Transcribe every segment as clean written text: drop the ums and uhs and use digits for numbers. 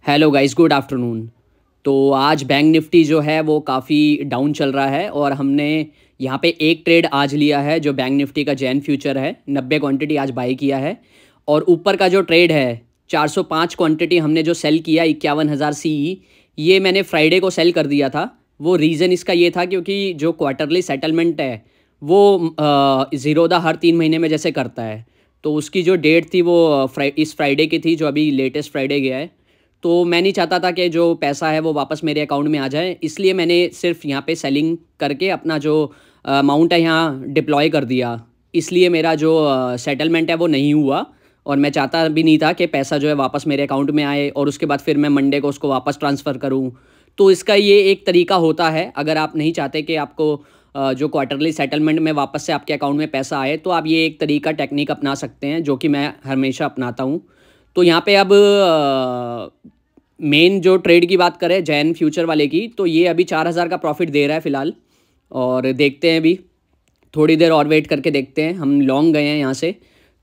Hello guys, good afternoon. तो आज bank Nifty जो है वो काफ़ी डाउन चल रहा है और हमने यहाँ पे एक ट्रेड आज लिया है जो बैंक निफ्टी का जैन फ्यूचर है। 90 क्वांटिटी आज बाई किया है और ऊपर का जो ट्रेड है 405 क्वांटिटी हमने जो सेल किया 51,000 CE, ये मैंने फ्राइडे को सेल कर दिया था। वो रीज़न इसका ये था क्योंकि जो क्वार्टरली सेटलमेंट है वो ज़ीरोदा हर 3 महीने में जैसे करता है, तो उसकी जो डेट थी वो इस फ्राइडे की थी जो अभी लेटेस्ट फ्राइडे गया है। तो मैं नहीं चाहता था कि जो पैसा है वो वापस मेरे अकाउंट में आ जाए, इसलिए मैंने सिर्फ यहाँ पे सेलिंग करके अपना जो अमाउंट है यहाँ डिप्लॉय कर दिया। इसलिए मेरा जो सेटलमेंट है वो नहीं हुआ और मैं चाहता भी नहीं था कि पैसा जो है वापस मेरे अकाउंट में आए और उसके बाद फिर मैं मंडे को उसको वापस ट्रांसफ़र करूँ। तो इसका ये एक तरीका होता है, अगर आप नहीं चाहते कि आपको जो क्वार्टरली सेटलमेंट में वापस से आपके अकाउंट में पैसा आए, तो आप ये एक तरीका टेक्निक अपना सकते हैं जो कि मैं हमेशा अपनाता हूँ। तो यहाँ पे अब मेन जो ट्रेड की बात करें जैन फ्यूचर वाले की, तो ये अभी 4,000 का प्रॉफिट दे रहा है फ़िलहाल और देखते हैं अभी थोड़ी देर और वेट करके देखते हैं। हम लॉन्ग गए हैं यहाँ से,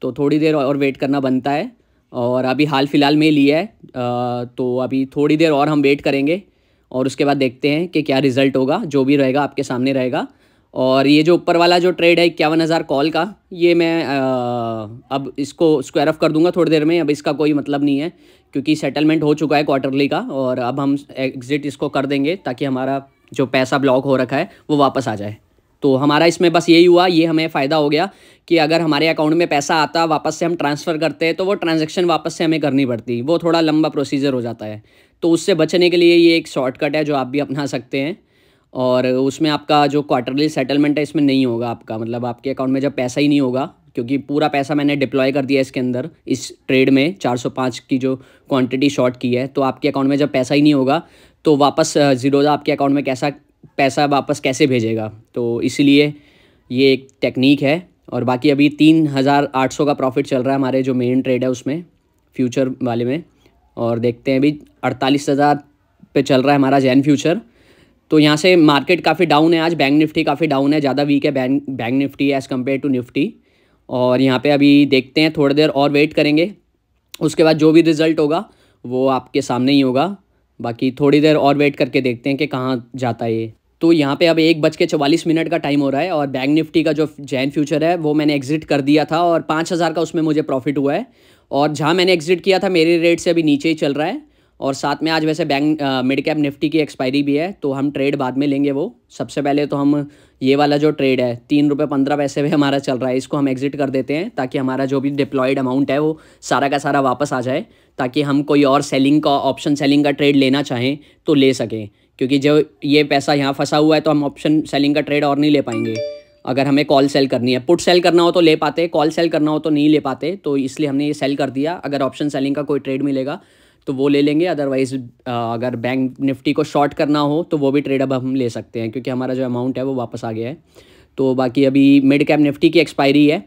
तो थोड़ी देर और वेट करना बनता है और अभी हाल फिलहाल में लिया है। तो अभी थोड़ी देर और हम वेट करेंगे और उसके बाद देखते हैं कि क्या रिज़ल्ट होगा। जो भी रहेगा आपके सामने रहेगा। और ये जो ऊपर वाला जो ट्रेड है 51,000 कॉल का, ये मैं अब इसको स्क्वायर ऑफ कर दूंगा थोड़ी देर में। अब इसका कोई मतलब नहीं है क्योंकि सेटलमेंट हो चुका है क्वार्टरली का और अब हम एग्ज़िट इसको कर देंगे ताकि हमारा जो पैसा ब्लॉक हो रखा है वो वापस आ जाए। तो हमारा इसमें बस यही हुआ, ये हमें फ़ायदा हो गया कि अगर हमारे अकाउंट में पैसा आता वापस से हम ट्रांसफ़र करते हैं तो वो ट्रांजैक्शन वापस से हमें करनी पड़ती, वो थोड़ा लंबा प्रोसीजर हो जाता है। तो उससे बचने के लिए ये एक शॉर्टकट है जो आप भी अपना सकते हैं। और उसमें आपका जो क्वार्टरली सेटलमेंट है इसमें नहीं होगा आपका, मतलब आपके अकाउंट में जब पैसा ही नहीं होगा, क्योंकि पूरा पैसा मैंने डिप्लॉय कर दिया इसके अंदर इस ट्रेड में 405 की जो क्वांटिटी शॉर्ट की है। तो आपके अकाउंट में जब पैसा ही नहीं होगा तो वापस ज़ीरोदा आपके अकाउंट में कैसा पैसा वापस कैसे भेजेगा। तो इसलिए ये एक टेक्निक है। और बाकी अभी 3,800 का प्रॉफिट चल रहा है हमारे जो मेन ट्रेड है उसमें, फ्यूचर वाले में। और देखते हैं अभी 48,000 पे चल रहा है हमारा जैन फ्यूचर। तो यहाँ से मार्केट काफ़ी डाउन है आज, बैंक निफ्टी काफ़ी डाउन है, ज़्यादा वीक है bank Nifty as compare to Nifty. और यहाँ पे अभी देखते हैं, थोड़ी देर और वेट करेंगे, उसके बाद जो भी रिज़ल्ट होगा वो आपके सामने ही होगा। बाकी थोड़ी देर और वेट करके देखते हैं कि कहाँ जाता है ये। तो यहाँ पे अब 1:44 का टाइम हो रहा है और बैंक निफ्टी का जो जैन फ्यूचर है वो मैंने एग्ज़िट कर दिया था और 5,000 का उसमें मुझे प्रॉफिट हुआ है। और जहाँ मैंने एग्ज़िट किया था मेरे रेट से अभी नीचे ही चल रहा है। और साथ में आज वैसे बैंक मिड कैप निफ्टी की एक्सपायरी भी है, तो हम ट्रेड बाद में लेंगे। वो सबसे पहले तो हम ये वाला जो ट्रेड है 3 रुपये 15 पैसे पे हमारा चल रहा है, इसको हम एग्ज़िट कर देते हैं ताकि हमारा जो भी डिप्लॉयड अमाउंट है वो सारा का सारा वापस आ जाए, ताकि हम कोई और सेलिंग का ऑप्शन सेलिंग का ट्रेड लेना चाहें तो ले सकें। क्योंकि जो ये पैसा यहाँ फंसा हुआ है तो हम ऑप्शन सेलिंग का ट्रेड और नहीं ले पाएंगे। अगर हमें कॉल सेल करनी है, पुट सेल करना हो तो ले पाते, कॉल सेल करना हो तो नहीं ले पाते, तो इसलिए हमने ये सेल कर दिया। अगर ऑप्शन सेलिंग का कोई ट्रेड मिलेगा तो वो ले लेंगे, अदरवाइज़ अगर बैंक निफ्टी को शॉर्ट करना हो तो वो भी ट्रेड अब हम ले सकते हैं क्योंकि हमारा जो अमाउंट है वो वापस आ गया है। तो बाकी अभी मिड कैप निफ्टी की एक्सपायरी है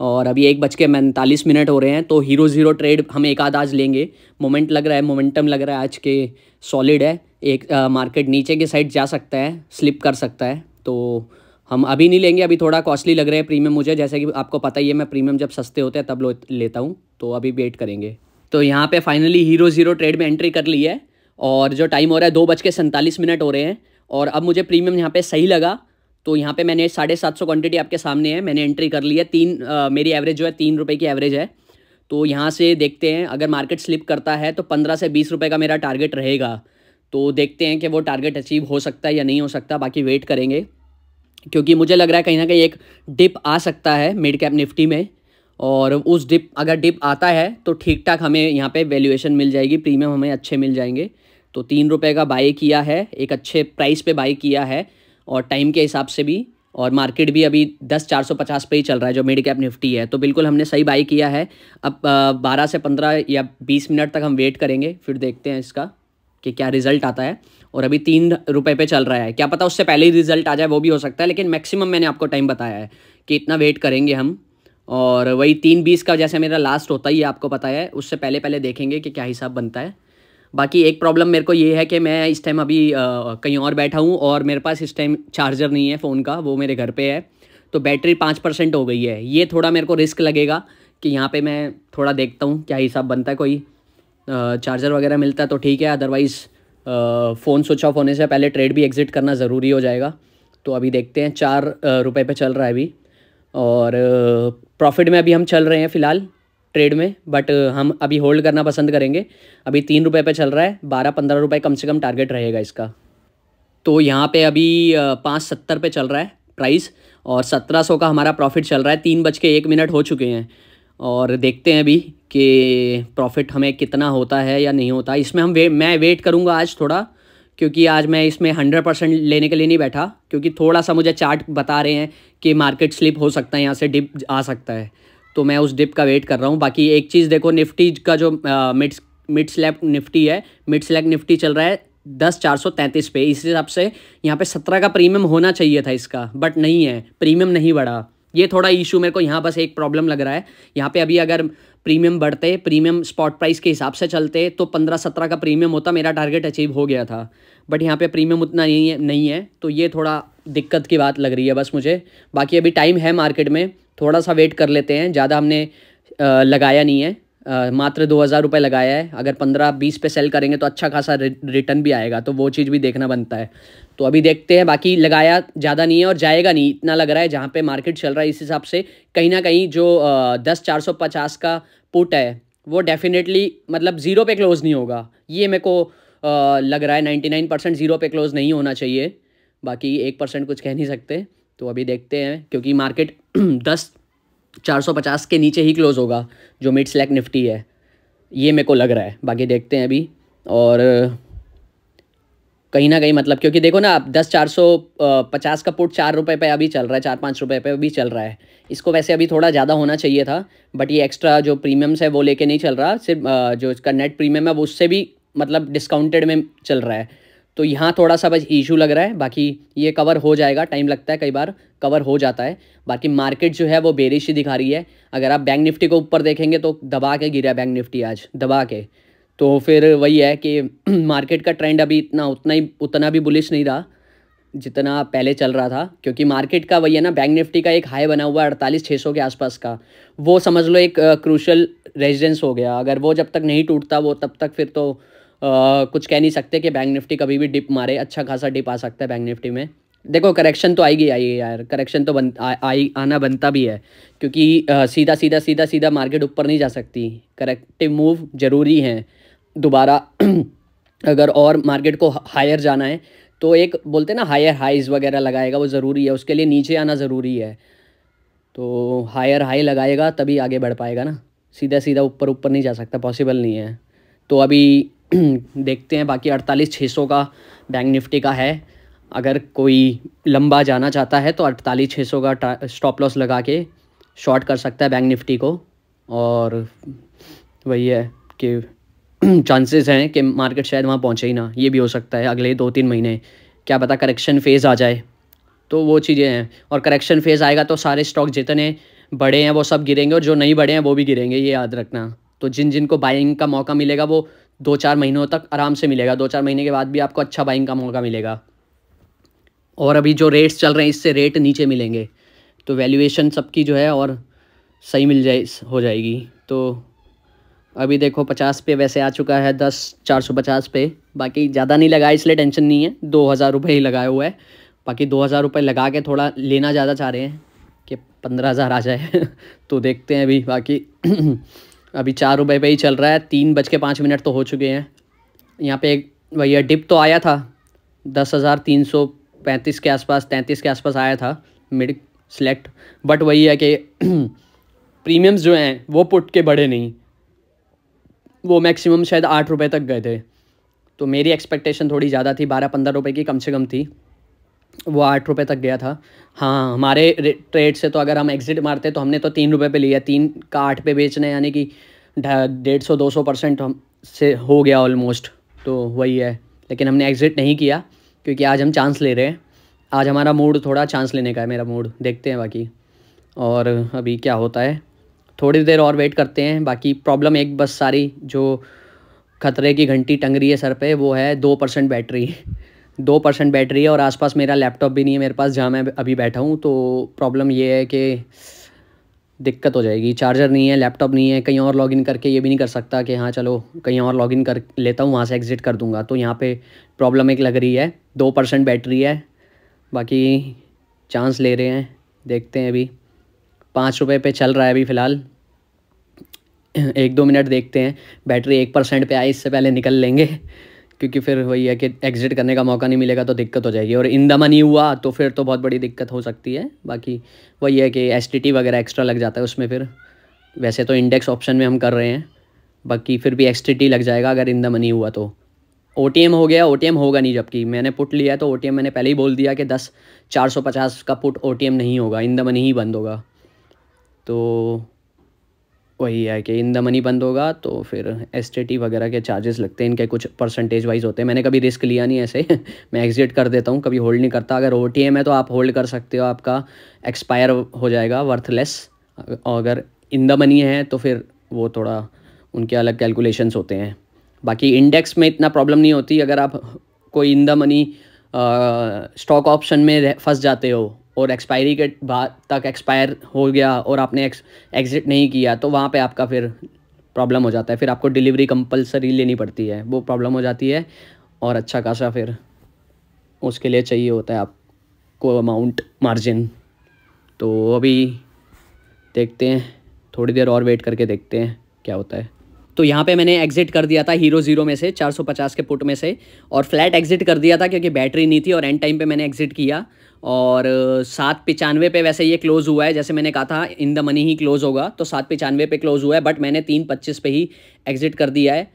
और अभी 1:45 हो रहे हैं। तो हीरो ज़ीरो ट्रेड हम एक आध आज लेंगे। मोमेंटम लग रहा है आज के सॉलिड है। एक मार्केट नीचे की साइड जा सकता है, स्लिप कर सकता है, तो हम अभी नहीं लेंगे। अभी थोड़ा कॉस्टली लग रहा है प्रीमियम मुझे, जैसे कि आपको पता ही है मैं प्रीमियम जब सस्ते होते हैं तब लेता हूँ। तो अभी वेट करेंगे। तो यहाँ पे फाइनली हीरो ज़ीरो ट्रेड में एंट्री कर ली है और जो टाइम हो रहा है 2:47 हो रहे हैं। और अब मुझे प्रीमियम यहाँ पे सही लगा, तो यहाँ पे मैंने 750 क्वांटिटी आपके सामने है, मैंने एंट्री कर ली है। मेरी एवरेज जो है 3 रुपये की एवरेज है। तो यहाँ से देखते हैं, अगर मार्केट स्लिप करता है तो 15 से 20 रुपये का मेरा टारगेट रहेगा। तो देखते हैं कि वो टारगेट अचीव हो सकता है या नहीं हो सकता, बाकी वेट करेंगे। क्योंकि मुझे लग रहा है कहीं ना कहीं एक डिप आ सकता है मिड कैप निफ्टी में, और उस अगर डिप आता है तो ठीक ठाक हमें यहाँ पे वैल्यूएशन मिल जाएगी, प्रीमियम हमें अच्छे मिल जाएंगे। तो 3 रुपये का बाई किया है, एक अच्छे प्राइस पे बाई किया है और टाइम के हिसाब से भी। और मार्केट भी अभी 10,450 पे ही चल रहा है जो मिड कैप निफ्टी है, तो बिल्कुल हमने सही बाई किया है। अब 12 से 15 या 20 मिनट तक हम वेट करेंगे, फिर देखते हैं इसका कि क्या रिज़ल्ट आता है। और अभी 3 रुपये पे चल रहा है, क्या पता उससे पहले ही रिज़ल्ट आ जाए, वो भी हो सकता है। लेकिन मैक्सिमम मैंने आपको टाइम बताया है कि इतना वेट करेंगे हम। और वही 3:20 का जैसे मेरा लास्ट होता ही है, आपको पता है, उससे पहले देखेंगे कि क्या हिसाब बनता है। बाकी एक प्रॉब्लम मेरे को ये है कि मैं इस टाइम अभी कहीं और बैठा हूँ और मेरे पास इस टाइम चार्जर नहीं है फ़ोन का, वो मेरे घर पे है। तो बैटरी 5% हो गई है, ये थोड़ा मेरे को रिस्क लगेगा कि यहाँ पे मैं थोड़ा देखता हूँ क्या हिसाब बनता है। कोई चार्जर वगैरह मिलता है तो ठीक है, अदरवाइज़ फ़ोन स्विच ऑफ होने से पहले ट्रेड भी एग्ज़िट करना ज़रूरी हो जाएगा। तो अभी देखते हैं, 4 रुपये पे चल रहा है अभी, और प्रॉफिट में अभी हम चल रहे हैं फ़िलहाल ट्रेड में, बट हम अभी होल्ड करना पसंद करेंगे। अभी 3 रुपये पे चल रहा है, 12-15 रुपये कम से कम टारगेट रहेगा इसका। तो यहाँ पे अभी 5.70 पे चल रहा है प्राइस, और 1700 का हमारा प्रॉफिट चल रहा है। 3:01 हो चुके हैं, और देखते हैं अभी कि प्रॉफिट हमें कितना होता है या नहीं होता। इसमें मैं वेट करूँगा आज थोड़ा, क्योंकि आज मैं इसमें 100% लेने के लिए नहीं बैठा, क्योंकि थोड़ा सा मुझे चार्ट बता रहे हैं कि मार्केट स्लिप हो सकता है, यहाँ से डिप आ सकता है, तो मैं उस डिप का वेट कर रहा हूँ। बाकी एक चीज़ देखो, निफ्टी का जो मिड स्लैब निफ्टी है, मिड स्लैब निफ्टी चल रहा है 10,433 पे। इस हिसाब से यहाँ पे 17 का प्रीमियम होना चाहिए था इसका, बट नहीं है, प्रीमियम नहीं बढ़ा। ये थोड़ा इशू मेरे को यहाँ बस एक प्रॉब्लम लग रहा है। यहाँ पे अभी अगर प्रीमियम बढ़ते, प्रीमियम स्पॉट प्राइस के हिसाब से चलते, तो 15-17 का प्रीमियम होता, मेरा टारगेट अचीव हो गया था। बट यहाँ पे प्रीमियम उतना नहीं है, तो ये थोड़ा दिक्कत की बात लग रही है बस मुझे। बाकी अभी टाइम है मार्केट में, थोड़ा सा वेट कर लेते हैं। ज़्यादा हमने लगाया नहीं है, मात्र 2,000 रुपये लगाया है। अगर 15-20 पे सेल करेंगे तो अच्छा खासा रिटर्न भी आएगा, तो वो चीज़ भी देखना बनता है। तो अभी देखते हैं, बाकी लगाया ज़्यादा नहीं है और जाएगा नहीं, इतना लग रहा है। जहाँ पे मार्केट चल रहा है इस हिसाब से कहीं ना कहीं जो 10,450 का पुट है वो डेफिनेटली मतलब ज़ीरो पे क्लोज़ नहीं होगा, ये मेरे को लग रहा है। 99% ज़ीरो पे क्लोज़ नहीं होना चाहिए, बाकी 1% कुछ कह नहीं सकते। तो अभी देखते हैं, क्योंकि मार्केट 10,450 के नीचे ही क्लोज़ होगा जो मिड स्लैक निफ्टी है, ये मेरे को लग रहा है। बाकी देखते हैं अभी, और कहीं ना कहीं मतलब, क्योंकि देखो ना, आप 10,450 का पुट 4 रुपये पे अभी चल रहा है, 4-5 रुपये पे अभी चल रहा है। इसको वैसे अभी थोड़ा ज़्यादा होना चाहिए था, बट ये एक्स्ट्रा जो प्रीमियम्स है वो लेके नहीं चल रहा, सिर्फ जो इसका नेट प्रीमियम है वो उससे भी मतलब डिस्काउंटेड में चल रहा है। तो यहाँ थोड़ा सा बस इशू लग रहा है, बाकी ये कवर हो जाएगा। टाइम लगता है, कई बार कवर हो जाता है। बाकी मार्केट जो है वो बेरिश ही दिखा रही है। अगर आप बैंक निफ्टी को ऊपर देखेंगे तो दबा के गिरा बैंक निफ्टी आज, दबा के। तो फिर वही है कि मार्केट का ट्रेंड अभी उतना भी बुलिश नहीं रहा जितना पहले चल रहा था, क्योंकि मार्केट का वही है ना, बैंक निफ्टी का एक हाई बना हुआ है 48,600 के आसपास का, वो समझ लो एक क्रूशल रेजिडेंस हो गया। अगर वो जब तक नहीं टूटता वो, तब तक फिर तो कुछ कह नहीं सकते कि बैंक निफ्टी कभी भी डिप मारे। अच्छा खासा डिप आ सकता है बैंक निफ्टी में। देखो करेक्शन तो आएगी यार, करेक्शन तो आना बनता भी है, क्योंकि सीधा मार्केट ऊपर नहीं जा सकती। करेक्टिव मूव ज़रूरी है दोबारा। अगर और मार्केट को हायर जाना है तो एक बोलते हैं ना, हायर हाइज वगैरह लगाएगा, वो ज़रूरी है। उसके लिए नीचे आना ज़रूरी है, तो हायर हाई लगाएगा तभी आगे बढ़ पाएगा ना। सीधा ऊपर नहीं जा सकता, पॉसिबल नहीं है। तो अभी देखते हैं। बाकी 48,600 का बैंक निफ्टी का है। अगर कोई लंबा जाना चाहता है तो 48,600 का स्टॉप लॉस लगा के शॉर्ट कर सकता है बैंक निफ्टी को। और वही है कि चांसेस हैं कि मार्केट शायद वहाँ पहुँचे ही ना, ये भी हो सकता है। अगले 2-3 महीने क्या पता करेक्शन फेज़ आ जाए, तो वो चीज़ें हैं। और करेक्शन फेज़ आएगा तो सारे स्टॉक जितने बड़े हैं वो सब गिरेंगे, और जो नहीं बड़े हैं वो भी गिरेंगे, ये याद रखना। तो जिन को बाइंग का मौका मिलेगा वो 2-4 महीनों तक आराम से मिलेगा। 2-4 महीने के बाद भी आपको अच्छा बाइंग का मौका मिलेगा। और अभी जो रेट्स चल रहे हैं इससे रेट नीचे मिलेंगे, तो वैल्यूएशन सबकी जो है और सही हो जाएगी। तो अभी देखो 50 पे वैसे आ चुका है, 10,450 पे। बाकी ज़्यादा नहीं लगाया इसलिए टेंशन नहीं है, 2,000 रुपये ही लगाया हुआ है। बाकी 2,000 रुपये लगा के थोड़ा लेना ज़्यादा चाह रहे हैं कि 15,000 आ जाए। तो देखते हैं अभी। बाकी अभी 4 रुपये पे ही चल रहा है। 3:05 तो हो चुके हैं। यहाँ पे एक भैया डिप तो आया था 10,335 के आसपास, 33 के आसपास आया था मिड सेलेक्ट, बट वही है कि प्रीमियम्स जो हैं वो पुट के बढ़े नहीं, वो मैक्सिमम शायद 8 रुपये तक गए थे। तो मेरी एक्सपेक्टेशन थोड़ी ज़्यादा थी, 12-15 रुपये की कम से कम थी, वो 8 रुपये तक गया था। हाँ, हमारे ट्रेड से तो अगर हम एग्ज़िट मारते तो हमने तो 3 रुपये पे लिया, 3 का 8 पे बेचना, यानी कि 150-200% हम से हो गया ऑलमोस्ट। तो वही है, लेकिन हमने एग्ज़िट नहीं किया क्योंकि आज हम चांस ले रहे हैं। आज हमारा मूड थोड़ा चांस लेने का है, मेरा मूड। देखते हैं बाकी, और अभी क्या होता है, थोड़ी देर और वेट करते हैं। बाकी प्रॉब्लम एक बस सारी जो खतरे की घंटी टंग रही है सर पे, वो है 2% बैटरी। 2% बैटरी है, और आसपास मेरा लैपटॉप भी नहीं है मेरे पास जहाँ मैं अभी बैठा हूँ। तो प्रॉब्लम ये है कि दिक्कत हो जाएगी। चार्जर नहीं है, लैपटॉप नहीं है, कहीं और लॉगिन करके ये भी नहीं कर सकता कि हाँ चलो कहीं और लॉगिन कर लेता हूँ, वहाँ से एग्ज़िट कर दूँगा। तो यहाँ पे प्रॉब्लम एक लग रही है। 2% बैटरी है, बाकी चांस ले रहे हैं, देखते हैं। अभी 5 रुपये पे चल रहा है अभी फ़िलहाल। 1-2 मिनट देखते हैं, बैटरी 1% पे आए इससे पहले निकल लेंगे क्योंकि फिर वही है कि एग्ज़िट करने का मौका नहीं मिलेगा तो दिक्कत हो जाएगी। और इन द मनी हुआ तो फिर तो बहुत बड़ी दिक्कत हो सकती है। बाकी वही है कि STT वगैरह एक्स्ट्रा लग जाता है उसमें फिर। वैसे तो इंडेक्स ऑप्शन में हम कर रहे हैं, बाकी फिर भी STT लग जाएगा अगर इन द मनी हुआ तो। OTM हो गया, OTM होगा नहीं, जबकि मैंने पुट लिया है तो OTM मैंने पहले ही बोल दिया कि 10 450 का पुट OTM नहीं होगा, इन द मनी ही बंद होगा। तो वही है कि इन द मनी बंद होगा तो फिर STT वगैरह के चार्जेस लगते हैं, इनके कुछ परसेंटेज वाइज होते हैं। मैंने कभी रिस्क लिया नहीं ऐसे मैं एग्ज़िट कर देता हूँ, कभी होल्ड नहीं करता। अगर OTM है तो आप होल्ड कर सकते हो, आपका एक्सपायर हो जाएगा, वर्थलेस। अगर इन द मनी है तो फिर वो थोड़ा उनके अलग कैलकुलेशंस होते हैं। बाकी इंडेक्स में इतना प्रॉब्लम नहीं होती। अगर आप कोई in the money stock option में फंस जाते हो और एक्सपायरी के बाद तक एक्सपायर हो गया और आपने एग्ज़िट नहीं किया तो वहाँ पे आपका फिर प्रॉब्लम हो जाता है। फिर आपको डिलीवरी कंपलसरी लेनी पड़ती है, वो प्रॉब्लम हो जाती है। और अच्छा खासा फिर उसके लिए चाहिए होता है आपको अमाउंट मार्जिन। तो अभी देखते हैं, थोड़ी देर और वेट करके देखते हैं क्या होता है। तो यहाँ पे मैंने एग्ज़िट कर दिया था हीरो ज़ीरो में से, 450 के पुट में से, और फ्लैट एग्ज़िट कर दिया था क्योंकि बैटरी नहीं थी और एंड टाइम पे मैंने एग्ज़िट किया। और 795 पे वैसे ये क्लोज़ हुआ है, जैसे मैंने कहा था in the money he close होगा, तो 795 पे क्लोज़ हुआ है, बट मैंने 325 पे ही एग्ज़िट कर दिया है।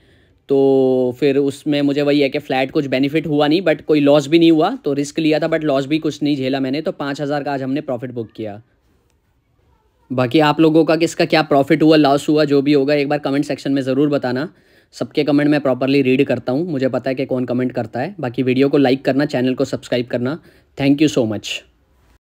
तो फिर उसमें मुझे वही है कि फ़्लैट कुछ बेनिफिट हुआ नहीं, बट कोई लॉस भी नहीं हुआ। तो रिस्क लिया था बट लॉस भी कुछ नहीं झेला मैंने। तो 5000 का आज हमने प्रॉफिट बुक किया। बाकी आप लोगों का किसका क्या प्रॉफिट हुआ, लॉस हुआ, जो भी होगा एक बार कमेंट सेक्शन में ज़रूर बताना। सबके कमेंट मैं प्रॉपरली रीड करता हूँ, मुझे पता है कि कौन कमेंट करता है। बाकी वीडियो को लाइक करना, चैनल को सब्सक्राइब करना। Thank you so much.